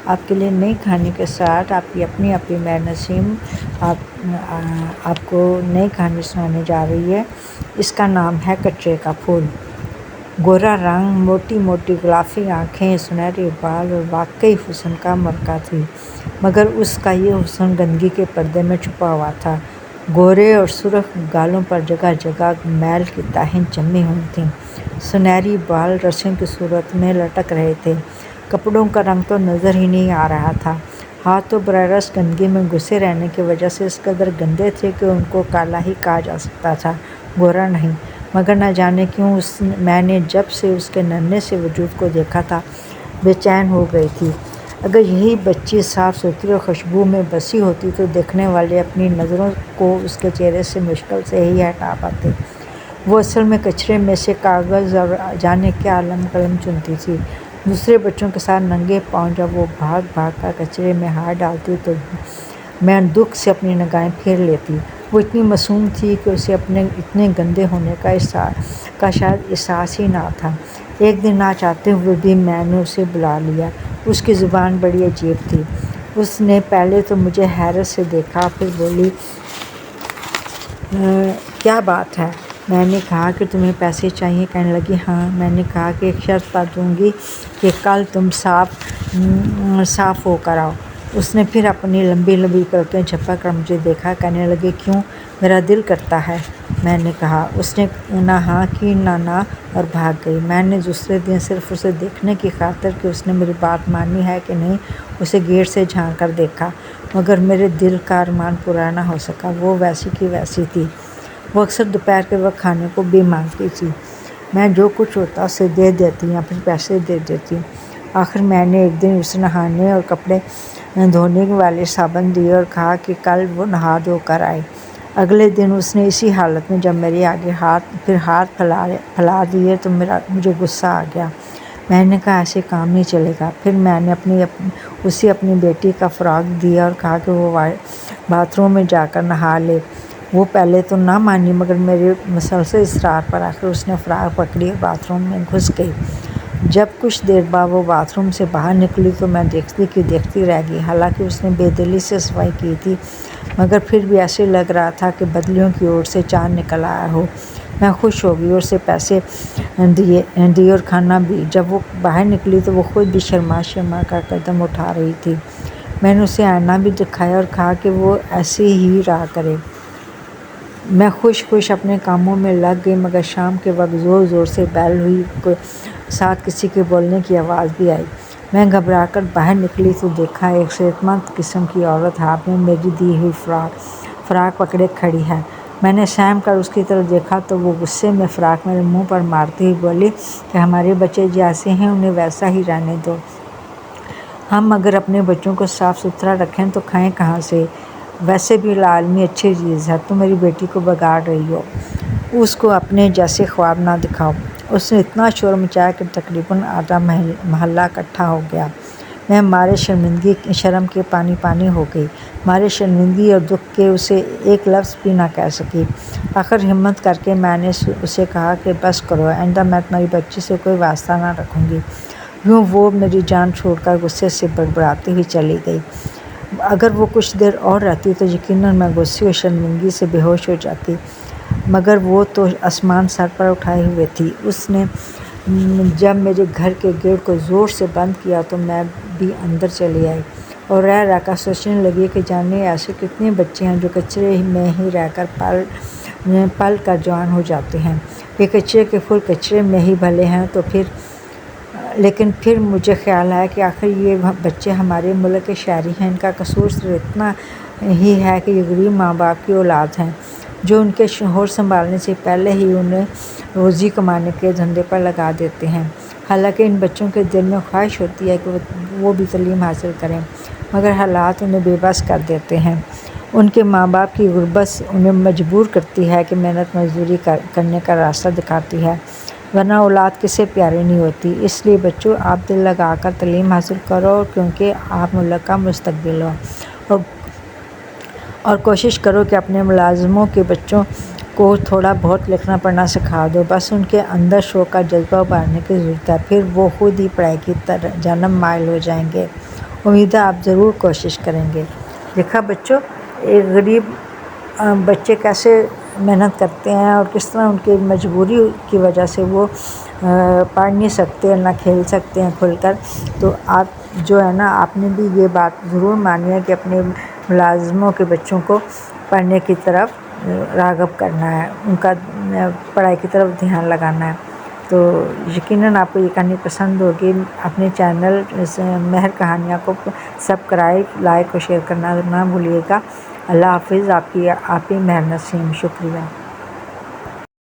آپ کے لیے نئی کہانی کے ساتھ آپ کی اپنی میں نسیم آپ کو نئی کہانی سنانے جا رہی ہے۔ اس کا نام ہے کچرے کا پھول۔ گورا رنگ، موٹی موٹی گلافی آنکھیں، سنہرے بال اور واقعی حسن کا مرکہ تھی، مگر اس کا یہ حسن گندگی کے پردے میں چھپا ہوا تھا۔ گورے اور سرخ گالوں پر جگہ جگہ میل کی تہیں جمی ہوئی تھیں، سنہری بال رسیوں کی صورت میں لٹک رہے تھے۔ کپڑوں کا رنگ تو نظر ہی نہیں آ رہا تھا، ہاتھ تو براہ راست گندگی میں گھسے رہنے کی وجہ سے اس قدر گندے تھے کہ ان کو کالا ہی کہا جا سکتا تھا، گورا نہیں۔ مگر نہ جانے کیوں میں نے جب سے اس کے ننھے سے وجود کو دیکھا تھا بے چین ہو گئی تھی۔ اگر یہی بچی صاف ستھری اور خوشبو میں بسی ہوتی تو دیکھنے والے اپنی نظروں کو اس کے چہرے سے مشکل سے ہی ہٹا پاتے۔ وہ اصل میں کچرے میں سے کاغذ اور جانے کیا علم قلم چنتی تھی۔ دوسرے بچوں کے ساتھ ننگے پاؤں جب وہ بھاگ بھاگ کر کچرے میں ہاتھ ڈالتی تو میں دکھ سے اپنی نگاہیں پھیر لیتی۔ وہ اتنی معصوم تھی کہ اسے اپنے اتنے گندے ہونے کا شاید احساس ہی نہ تھا۔ ایک دن نہ چاہتے ہوئے بھی میں نے اسے بلا لیا۔ اس کی زبان بڑی عجیب تھی۔ اس نے پہلے تو مجھے حیرت سے دیکھا، پھر بولی، کیا بات ہے؟ میں نے کہا کہ تمہیں پیسے چاہیے؟ کہنے لگی، ہاں۔ میں نے کہا کہ ایک شرط پر دوں گی کہ کل تم صاف ہو کر آؤ۔ اس نے پھر اپنی لمبی لمبی پلکیں جھپک کر مجھے دیکھا، کہنے لگی، کیوں؟ میرا دل کرتا ہے، میں نے کہا۔ اس نے نہ ہاں کی نہ اور بھاگ گئی۔ میں نے دوسرے دن صرف اسے دیکھنے کی خاطر کہ اس نے میری بات مانی ہے کہ نہیں اسے گیٹ سے جھانک کر دیکھا، مگر میرے دل کا ارمان پورا نہ ہو سکا۔ وہ ویسی کی ویسی تھی۔ وہ اکثر دوپہر کے وقت کھانے کو بھی مانگتی تھی۔ میں جو کچھ ہوتا اسے دے دیتی یا پھر پیسے دے دیتی۔ آخر میں نے ایک دن اسے نہانے اور کپڑے دھونے والے صابن دیے اور کہا کہ کل وہ نہا دھو کر آئے۔ اگلے دن اس نے اسی حالت میں جب میرے آگے ہاتھ پھیلا دیے تو مجھے غصہ آ گیا۔ میں نے کہا، ایسے کام نہیں چلے گا۔ پھر میں نے اسے اپنی بیٹی کا فراق دیا اور کہا کہ وہ باتھ روم میں جا کر نہا لے۔ وہ پہلے تو نہ مانی، مگر میرے مسلسل اصرار پر آخر اس نے فراق پکڑی اور باتھ روم میں گھس گئی۔ جب کچھ دیر بعد وہ باتھ روم سے باہر نکلی تو میں دیکھتی رہ گئی۔ حالانکہ اس نے بے دلی سے صفائی کی تھی، مگر پھر بھی ایسے لگ رہا تھا کہ بدلیوں کی اوٹ سے چاند نکل آیا ہو۔ میں خوش ہو گئی اور اسے پیسے دیے اور کھانا بھی۔ جب وہ باہر نکلی تو وہ خود بھی شرما کر قدم اٹھا رہی تھی۔ میں نے اسے آئینہ بھی دکھایا اور کہا کہ وہ ایسے ہی رہا کرے۔ میں خوش اپنے کاموں میں لگ گئی، مگر شام کے وقت زور زور سے بیل ہوئی، ساتھ کسی کے بولنے کی آواز بھی آئی۔ میں گھبرا کر باہر نکلی تو دیکھا ایک صحت مند قسم کی عورت ہاتھ میں میری دی ہوئی فراق پکڑے کھڑی ہے۔ میں نے سہم کر اس کی طرف دیکھا تو وہ غصے میں فراق میرے منہ پر مارتی ہوئی بولی کہ ہمارے بچے جیسے ہیں انہیں ویسا ہی رہنے دو۔ ہم اگر اپنے بچوں کو صاف ستھرا رکھیں تو کھائیں کہاں سے؟ ویسے بھی لاعلمی اچھی چیز ہے، تم میری بیٹی کو بگاڑ رہی ہو۔ اس کو اپنے جیسے خواب نہ دکھاؤ۔ اس نے اتنا شور مچایا کہ تقریباً آدھا محلہ اکٹھا ہو گیا۔ میں مارے شرم کے پانی ہو گئی، مارے شرمندگی اور دکھ کے اسے ایک لفظ بھی نہ کہہ سکی۔ آخر ہمت کر کے میں نے اسے کہا کہ بس کرو، آئندہ میں تمہاری بچی سے کوئی واسطہ نہ رکھوں گی۔ یوں وہ میری جان چھوڑ کر غصے سے بڑبڑاتی ہوئی چلی گئی۔ اگر وہ کچھ دیر اور رہتی تو یقیناً میں غصے اور شرمندگی سے بے ہوش ہو جاتی، مگر وہ تو آسمان سر پر اٹھائے ہوئے تھی۔ اس نے جب میرے گھر کے گیٹ کو زور سے بند کیا تو میں بھی اندر چلی آئی اور رہ کر سوچنے لگی کہ جانے ایسے کتنے بچے ہیں جو کچرے میں ہی رہ کر پل کر جوان ہو جاتے ہیں۔ یہ کچرے کے پھول کچرے میں ہی بھلے ہیں تو پھر، لیکن پھر مجھے خیال آیا کہ آخر یہ بچے ہمارے ملک کے شہری ہیں، ان کا قصور صرف اتنا ہی ہے کہ یہ غریب ماں باپ کی اولاد ہیں جو ان کے شوہر سنبھالنے سے پہلے ہی انہیں روزی کمانے کے دھندے پر لگا دیتے ہیں۔ حالانکہ ان بچوں کے دل میں خواہش ہوتی ہے کہ وہ بھی تعلیم حاصل کریں، مگر حالات انہیں بے بس کر دیتے ہیں۔ ان کے ماں باپ کی غربت انہیں مجبور کرتی ہے کہ محنت مزدوری کرنے کا راستہ دکھاتی ہے، ورنہ اولاد کسے پیاری نہیں ہوتی۔ اس لیے بچوں، آپ دل لگا کر تعلیم حاصل کرو، کیونکہ آپ ملک کا مستقبل ہو، اور کوشش کرو کہ اپنے ملازموں کے بچوں کو تھوڑا بہت لکھنا پڑھنا سکھا دو۔ بس ان کے اندر شوق کا جذبہ ابھارنے کی ضرورت ہے، پھر وہ خود ہی پڑھائی کی جانب مائل ہو جائیں گے۔ امید ہے آپ ضرور کوشش کریں گے۔ دیکھا بچوں، ایک غریب بچے کیسے محنت کرتے ہیں اور کس طرح ان کی مجبوری کی وجہ سے وہ پڑھ نہیں سکتے، نہ کھیل سکتے ہیں کھل کر۔ تو آپ جو ہے نا، آپ نے بھی یہ بات ضرور مانی ہے کہ اپنے ملازموں کے بچوں کو پڑھنے کی طرف راغب کرنا ہے، ان کا پڑھائی کی طرف دھیان لگانا ہے۔ تو یقیناً آپ کو یہ کہانی پسند ہوگی۔ اپنے چینل مہر کہانیاں کو سبسکرائب، لائک اور شیئر کرنا نہ بھولیے گا۔ اللہ حافظ۔ آپ کی مہر نسیم، شکریہ۔